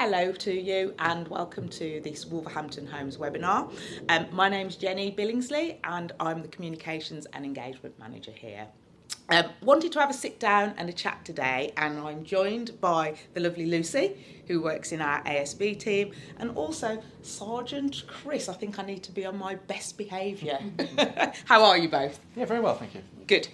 Hello to you and welcome to this Wolverhampton Homes webinar. My name's Jenny Billingsley and I'm the Communications and Engagement Manager here. Wanted to have a sit down and a chat today, and I'm joined by the lovely Lucy, who works in our ASB team, and also Sergeant Chris. I think I need to be on my best behaviour. How are you both? Yeah, very well, thank you. Good.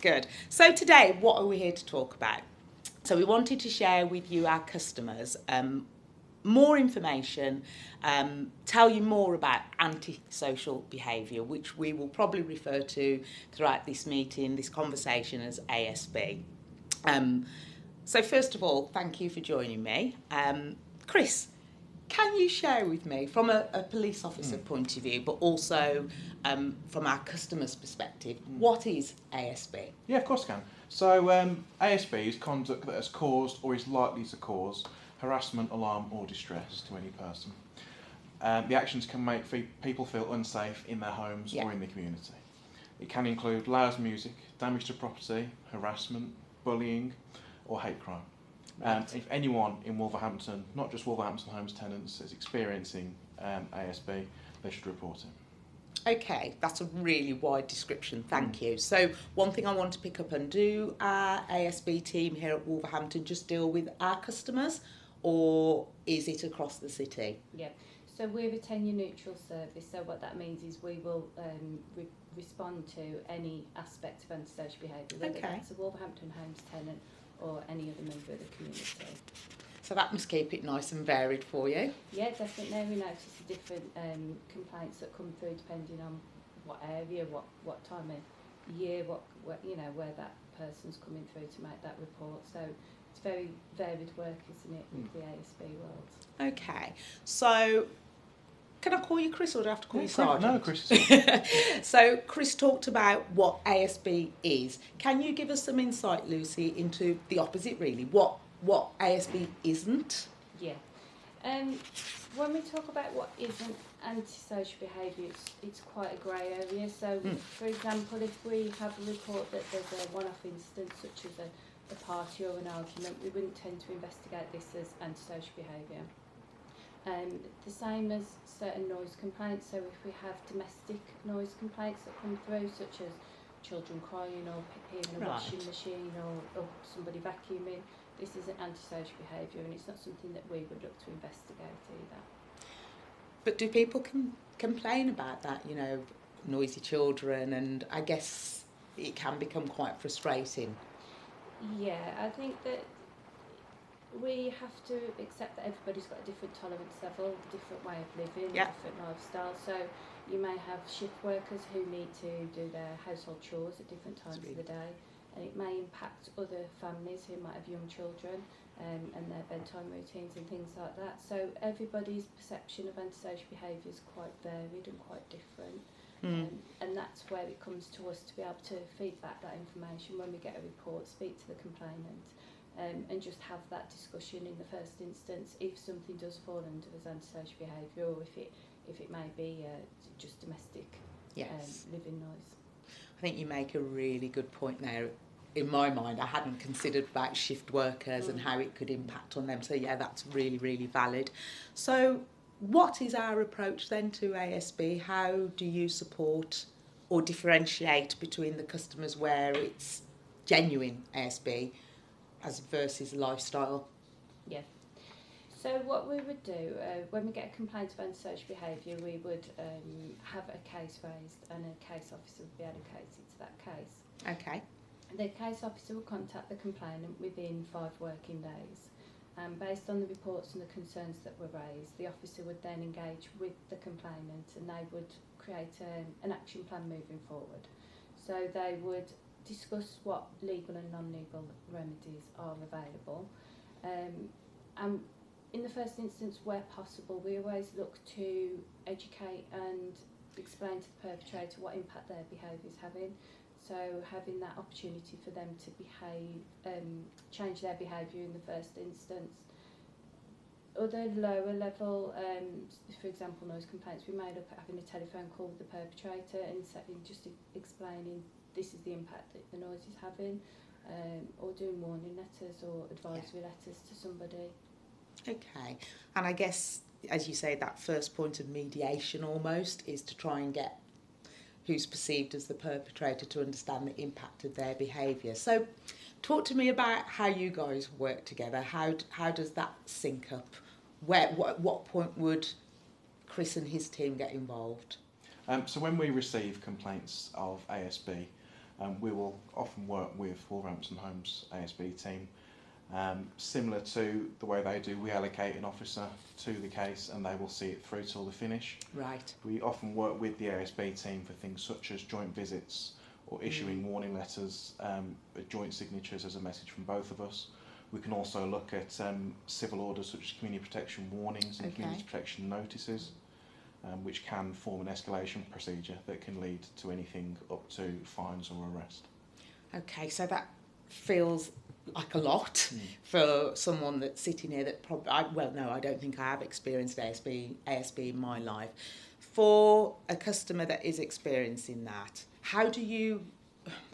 Good. So today, what are we here to talk about? So we wanted to share with you, our customers, more information, tell you more about antisocial behaviour, which we will probably refer to throughout this meeting, this conversation, as ASB. So first of all, thank you for joining me. Chris, can you share with me, from a police officer point of view, but also from our customer's perspective, what is ASB? Yeah, of course I can. So ASB is conduct that has caused or is likely to cause harassment, alarm or distress to any person. The actions can make people feel unsafe in their homes or in the community. It can include loud music, damage to property, harassment, bullying or hate crime. If anyone in Wolverhampton, not just Wolverhampton Homes tenants, is experiencing ASB, they should report it. Okay, that's a really wide description, thank you. So one thing I want to pick up on, do our ASB team here at Wolverhampton just deal with our customers, or is it across the city? Yeah, so we're a tenure neutral service, so what that means is we will respond to any aspect of antisocial behaviour, whether that's a Wolverhampton Homes tenant or any other member of the community. So that must keep it nice and varied for you. Yeah, definitely. We notice the different complaints that come through depending on what area, what time of year, what where that person's coming through to make that report. So it's very varied work, isn't it, with the ASB world. Okay, so can I call you Chris or do I have to call you Sergeant? No, Chris. So Chris talked about what ASB is. Can you give us some insight, Lucy, into the opposite, really? What ASB isn't? Yeah. When we talk about what isn't antisocial behaviour, it's quite a grey area. So, for example, if we have a report that there's a one-off incident, such as a party or an argument, we wouldn't tend to investigate this as antisocial behaviour. The same as certain noise complaints. So if we have domestic noise complaints that come through, such as children crying or hearing a washing machine or somebody vacuuming, this isn't antisocial behaviour, and it's not something that we would look to investigate either. But do people complain about that, noisy children, and I guess it can become quite frustrating? Yeah, I think that we have to accept that everybody's got a different tolerance level, a different way of living, a different lifestyle. So you may have shift workers who need to do their household chores at different times of the day, and it may impact other families who might have young children and their bedtime routines and things like that. So everybody's perception of antisocial behaviour is quite varied and quite different. And that's where it comes to us to be able to feed back that information when we get a report, speak to the complainant, and just have that discussion in the first instance if something does fall under as antisocial behaviour, or if it may be just domestic living noise. I think you make a really good point there. In my mind, I hadn't considered about shift workers and how it could impact on them. So yeah, that's really, really valid. So what is our approach then to ASB? How do you support or differentiate between the customers where it's genuine ASB as versus lifestyle? Yeah. So what we would do, when we get a complaint of antisocial behaviour, we would have a case raised and a case officer would be allocated to that case. Okay. The case officer will contact the complainant within 5 working days. Based on the reports and the concerns that were raised, the officer would then engage with the complainant and they would create an action plan moving forward. So they would discuss what legal and non-legal remedies are available. And in the first instance, where possible, we always look to educate and explain to the perpetrator what impact their behaviour is having. So having that opportunity for them to change their behaviour in the first instance. Other lower level, for example, noise complaints, we may look at having a telephone call with the perpetrator and just explaining this is the impact that the noise is having, or doing warning letters or advisory letters to somebody. Okay. And I guess, as you say, that first point of mediation almost is to try and get who's perceived as the perpetrator to understand the impact of their behaviour. So talk to me about how you guys work together. How does that sync up? What point would Chris and his team get involved? So when we receive complaints of ASB, we will often work with Wolverhampton Homes ASB team. Similar to the way they do, we allocate an officer to the case and they will see it through till the finish. Right. We often work with the ASB team for things such as joint visits or issuing warning letters, joint signatures as a message from both of us. We can also look at civil orders such as community protection warnings and community protection notices, which can form an escalation procedure that can lead to anything up to fines or arrest. Okay, so that feels like a lot for someone that's sitting here that probably, I don't think I have experienced ASB in my life. For a customer that is experiencing that, how do you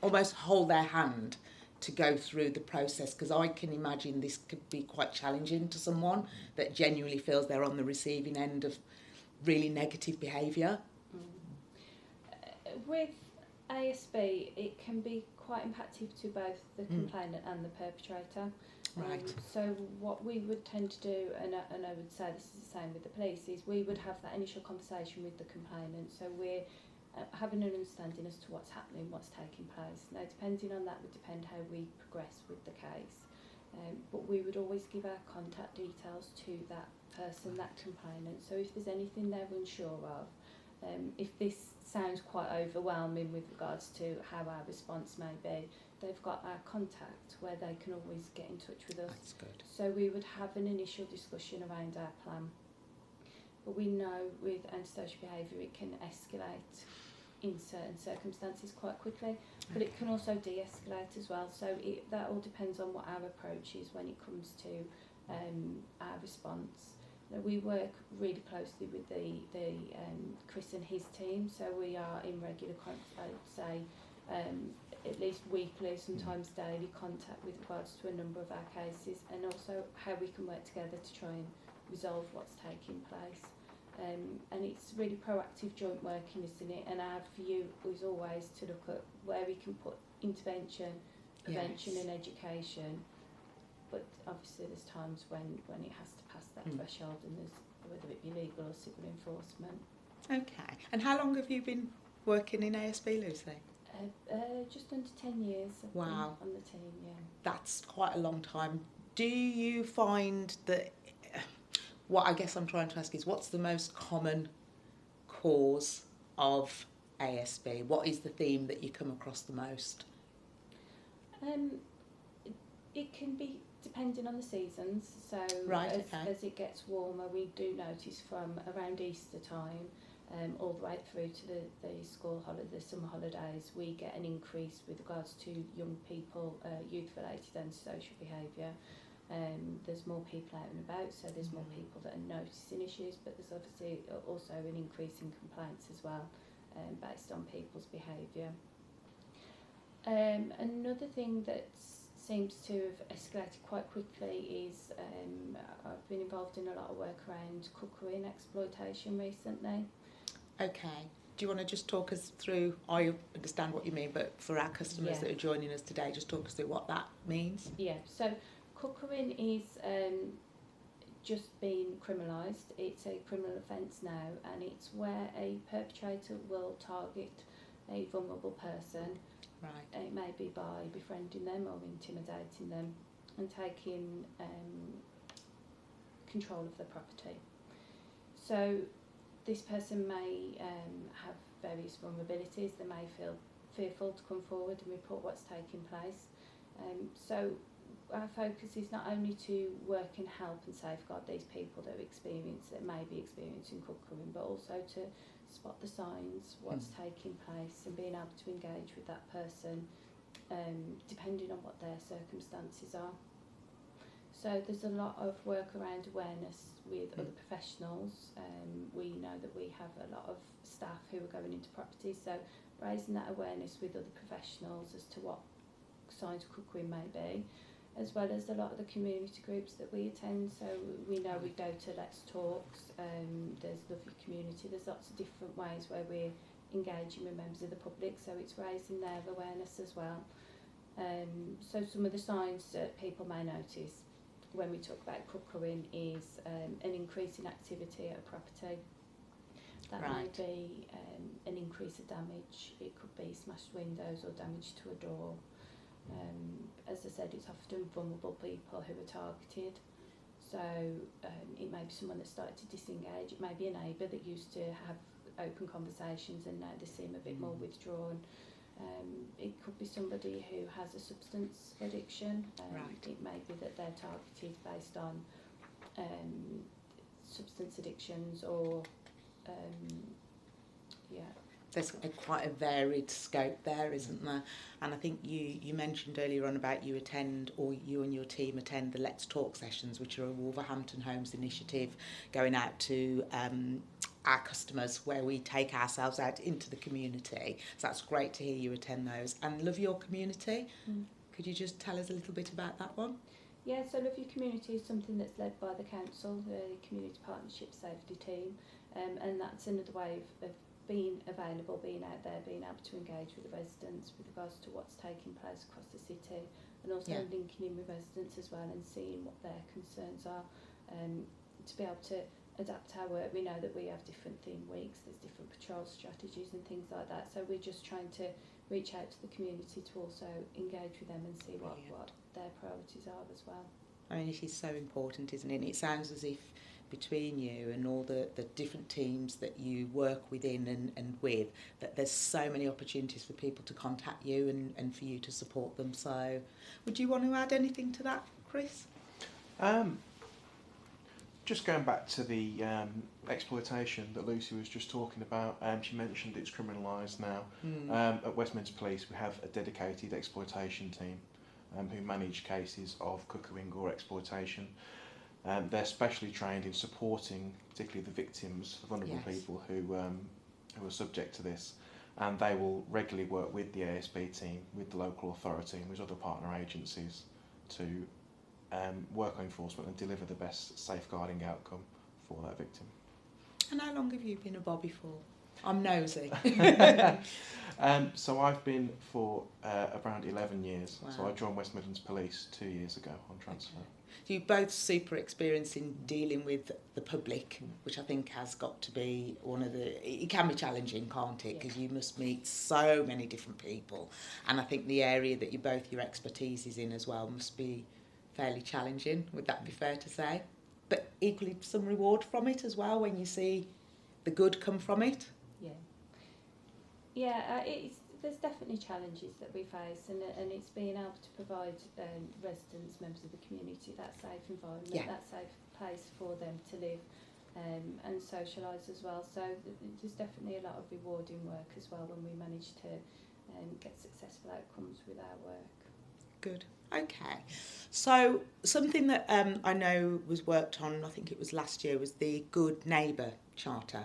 almost hold their hand to go through the process? Because I can imagine this could be quite challenging to someone that genuinely feels they're on the receiving end of really negative behaviour. With ASB, it can be quite impactful to both the complainant and the perpetrator. Right. So what we would tend to do, and I would say this is the same with the police, is we would have that initial conversation with the complainant. So we're having an understanding as to what's happening, what's taking place. Now, depending on that would depend how we progress with the case. But we would always give our contact details to that person, that complainant. So if there's anything they're unsure of, if this sounds quite overwhelming with regards to how our response may be, they've got our contact where they can always get in touch with us. That's good. So we would have an initial discussion around our plan. But we know with antisocial behaviour it can escalate in certain circumstances quite quickly, but it can also de-escalate as well. So that all depends on what our approach is when it comes to our response. Now, we work really closely with the Chris and his team, so we are in regular contact, I would say at least weekly, sometimes daily contact with regards to a number of our cases, and also how we can work together to try and resolve what's taking place. And it's really proactive joint working, isn't it? And our view is always to look at where we can put intervention, prevention and education. But obviously there's times when it has to pass that threshold, and there's whether it be legal or civil enforcement. Okay. And how long have you been working in ASB, Lucy? Just under 10 years I've been on the team, yeah. That's quite a long time. Do you find that, what I guess I'm trying to ask is, what's the most common cause of ASB? What is the theme that you come across the most? It can be depending on the seasons. So as it gets warmer, we do notice from around Easter time all the way through to the summer holidays, we get an increase with regards to young people, youth-related antisocial behaviour. There's more people out and about, so there's more people that are noticing issues, but there's obviously also an increase in complaints as well, based on people's behaviour. Another thing that seems to have escalated quite quickly is I've been involved in a lot of work around cookery and exploitation recently. Okay. Do you want to just talk us through, I understand what you mean, but for our customers that are joining us today, just talk us through what that means? Yeah, so cookering is just been criminalised. It's a criminal offence now, and it's where a perpetrator will target a vulnerable person. Right. It may be by befriending them or intimidating them and taking control of the property. So this person may have various vulnerabilities. They may feel fearful to come forward and report what's taking place. So our focus is not only to work and help and safeguard these people that may be experiencing cookering, but also to spot the signs, what's taking place, and being able to engage with that person depending on what their circumstances are. So there's a lot of work around awareness with other professionals. We know that we have a lot of staff who are going into properties, so raising that awareness with other professionals as to what signs of cookering may be. as well as a lot of the community groups that we attend. So we know we go to Let's Talks, there's Lovely Community, there's lots of different ways where we're engaging with members of the public, so it's raising their awareness as well. So some of the signs that people may notice when we talk about cuckooing is an increase in activity at a property. That Right. may be an increase of damage. It could be smashed windows or damage to a door. As I said, it's often vulnerable people who are targeted. So it may be someone that started to disengage. It may be a neighbour that used to have open conversations and now they seem a bit more withdrawn. It could be somebody who has a substance addiction. Right. It may be that they're targeted based on substance addictions or There's quite a varied scope there, isn't there? And I think you mentioned earlier on about you attend, or you and your team attend, the Let's Talk sessions, which are a Wolverhampton Homes initiative going out to our customers, where we take ourselves out into the community. So that's great to hear you attend those. And Love Your Community, could you just tell us a little bit about that one? Yeah, so Love Your Community is something that's led by the council, the Community Partnership Safety Team, and that's another way of being available, being out there, being able to engage with the residents with regards to what's taking place across the city, and also linking in with residents as well and seeing what their concerns are, to be able to adapt our work. We know that we have different theme weeks, there's different patrol strategies and things like that, so we're just trying to reach out to the community to also engage with them and see what their priorities are as well. I mean, it is so important, isn't it? And it sounds as if between you and all the different teams that you work within and with, that there's so many opportunities for people to contact you and for you to support them. So would you want to add anything to that, Chris? Just going back to the exploitation that Lucy was just talking about, she mentioned it's criminalised now. At Westminster Police we have a dedicated exploitation team who manage cases of cuckooing or exploitation. They're specially trained in supporting particularly the victims, the vulnerable people who are subject to this, and they will regularly work with the ASB team, with the local authority and with other partner agencies to work on enforcement and deliver the best safeguarding outcome for that victim. And how long have you been a bobby for? I'm nosy. So I've been for around 11 years. Wow. So I joined West Midlands Police 2 years ago on transfer. Okay. You're both super experienced in dealing with the public, which I think has got to be one of the... It can be challenging, can't it? Because you must meet so many different people. And I think the area that your expertise is in as well must be fairly challenging. Would that be fair to say? But equally some reward from it as well when you see the good come from it. There's definitely challenges that we face, and it's being able to provide residents, members of the community, that safe environment, that safe place for them to live and socialise as well. So there's definitely a lot of rewarding work as well when we manage to get successful outcomes with our work. Good. Okay. So something that I know was worked on, I think it was last year, was the Good Neighbour Charter.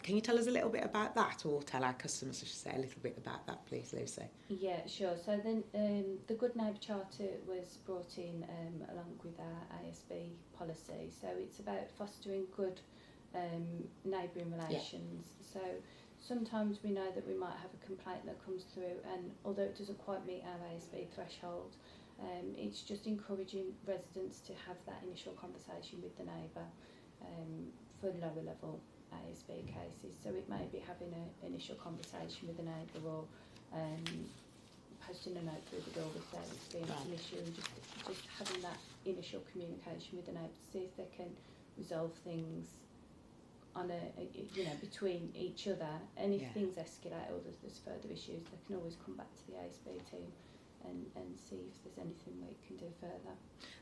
Can you tell us a little bit about that, or tell our customers, I should say, a little bit about that, please, Lucy? Yeah, sure. So then the Good Neighbour Charter was brought in along with our ASB policy. So it's about fostering good neighbouring relations. So sometimes we know that we might have a complaint that comes through, and although it doesn't quite meet our ASB threshold, it's just encouraging residents to have that initial conversation with the neighbour for lower level ASB cases. So it may be having an initial conversation with the neighbour, or posting a note through the door if they're experiencing an issue, and just having that initial communication with the neighbour to see if they can resolve things on between each other, and if things escalate or there's further issues, they can always come back to the ASB team and see if there's anything we can do further.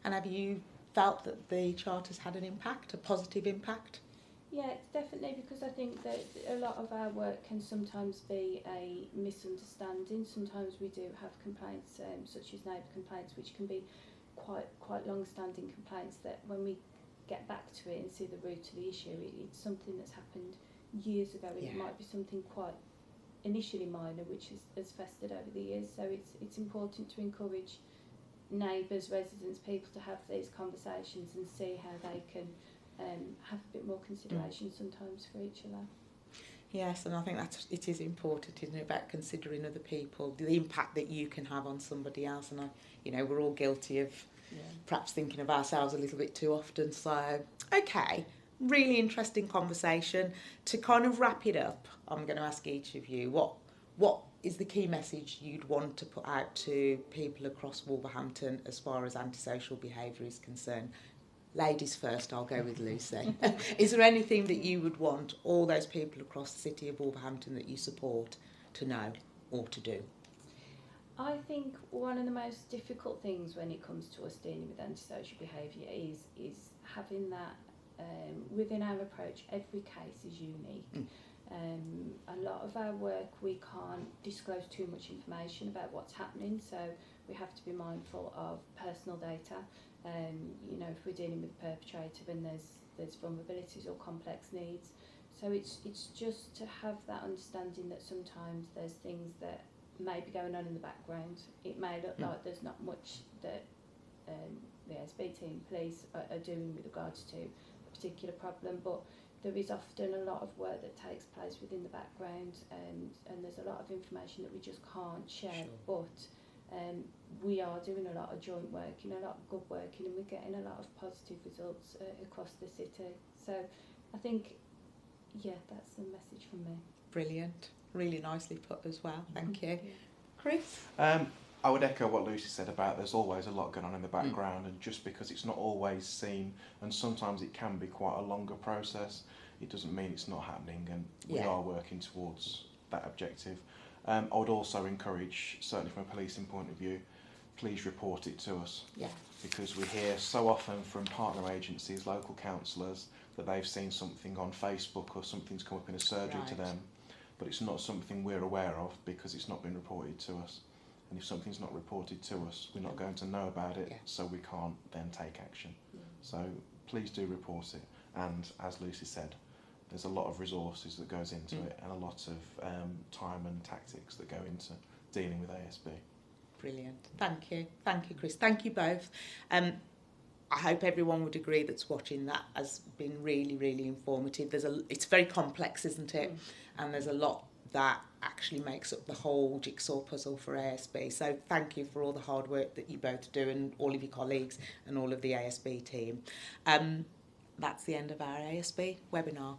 And have you felt that the Charter's had an impact, a positive impact? Yeah, definitely, because I think that a lot of our work can sometimes be a misunderstanding. Sometimes we do have complaints, such as neighbour complaints, which can be quite long-standing complaints that when we get back to it and see the root of the issue, it's something that's happened years ago, and it might be something quite initially minor which has festered over the years. So it's important to encourage neighbours, residents, people to have these conversations and see how they can have a bit more consideration sometimes for each other. Yes, and I think it is important, isn't it, about considering other people, the impact that you can have on somebody else. And we're all guilty of perhaps thinking of ourselves a little bit too often. So, okay, really interesting conversation. To kind of wrap it up, I'm going to ask each of you what is the key message you'd want to put out to people across Wolverhampton as far as antisocial behaviour is concerned? Ladies first, I'll go with Lucy. Is there anything that you would want all those people across the city of Wolverhampton that you support to know or to do? I think one of the most difficult things when it comes to us dealing with antisocial behaviour is having that within our approach. Every case is unique. A lot of our work, we can't disclose too much information about what's happening, so we have to be mindful of personal data. If we're dealing with a perpetrator, then there's vulnerabilities or complex needs. So it's just to have that understanding that sometimes there's things that may be going on in the background. It may look like there's not much that the ASB team, police are doing with regards to a particular problem, but there is often a lot of work that takes place within the background, and there's a lot of information that we just can't share. Sure. But we are doing a lot of joint working, a lot of good working, and we're getting a lot of positive results across the city. So I think, that's the message from me. Brilliant. Really nicely put as well. Thank you. Yeah. Chris? I would echo what Lucy said about there's always a lot going on in the background, and just because it's not always seen, and sometimes it can be quite a longer process, it doesn't mean it's not happening, and we are working towards that objective. I would also encourage, certainly from a policing point of view, please report it to us. Yeah. Because we hear so often from partner agencies, local councillors, that they've seen something on Facebook or something's come up in a surgery to them, but it's not something we're aware of because it's not been reported to us. And if something's not reported to us, we're not going to know about it, so we can't then take action. So please do report it. And as Lucy said, there's a lot of resources that goes into it, and a lot of time and tactics that go into dealing with ASB. Brilliant. Thank you, Chris. Thank you both. I hope everyone would agree that's watching that has been really, really informative. It's very complex, isn't it? And there's a lot that actually makes up the whole jigsaw puzzle for ASB. So thank you for all the hard work that you both do, and all of your colleagues and all of the ASB team. That's the end of our ASB webinar.